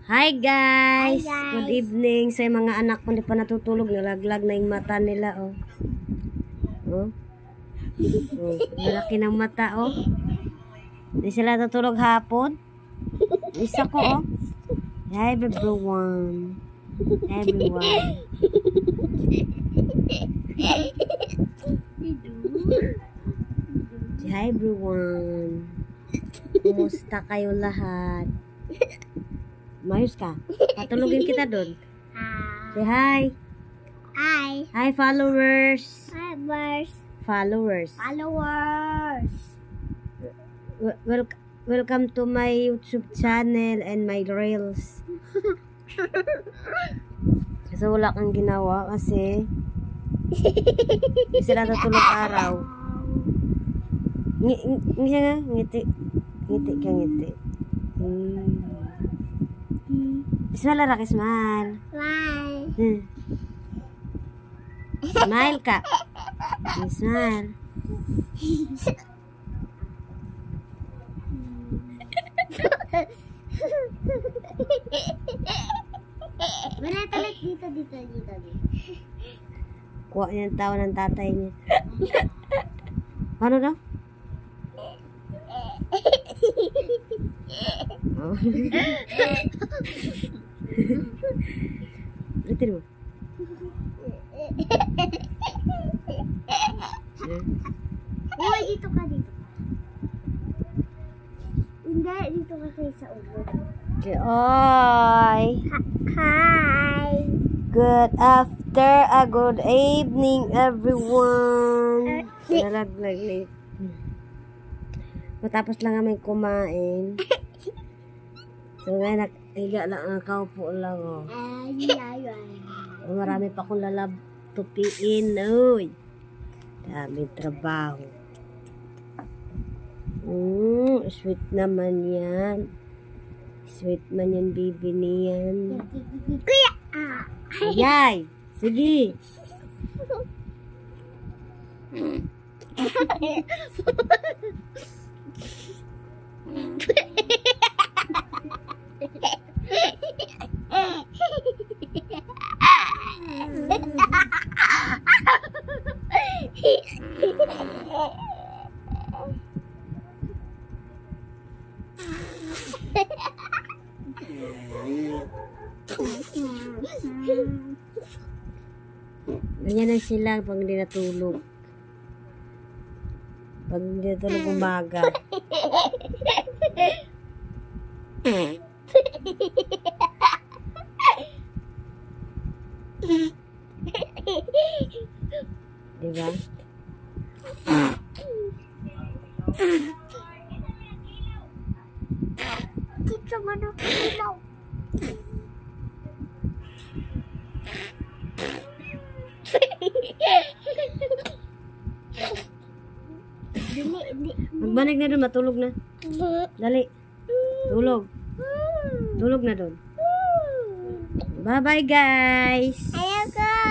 Hi guys! Hi, guys. Good evening sa mga anak ko, hindi pa natutulog, nalaglag na yung mata nila, oh. Oh. Oh, malaki ng mata, oh. Hindi sila tutulog hapon. Isa ko, oh. Hi everyone. Everyone. Hi everyone. Kumusta kayo lahat? Mayos ka? Patulogin kita doon. Say hi. Hi. Hi followers. Hi, Bars. Followers. Followers. Welcome to my YouTube channel and my reels. Kasi wala kang ginawa kasi hindi sila tutulog araw. Ngiti. Ngiti ka ngiti. Smile Raki, smile. Bye. Smile ka. Smile. Wala talag dito. Kuha niya ang tawa ng tatay niya. Paano daw? Oh. Ulitin mo. Uy, dito ka. Hindi, dito ka kayo sa ulo. Okay, oy. Hi. Good good evening everyone. Nalaglag. Matapos lang kami kumain. So ngayon naghiga lang ang kaupo lang, oh. Ay. Marami pa akong lalabtupiin, oy. Dami trabaho. Sweet naman yan. Sweet man yan, baby niyan. Kuya! Yay! Sige! Ganyan na sila pag hindi natulog. Pag hindi natulog umaga. Diba? Dito mo na ilaw. Magbanig na doon, matulog na. Dali. Tulog. Tulog na doon. Bye-bye guys. Ayoko.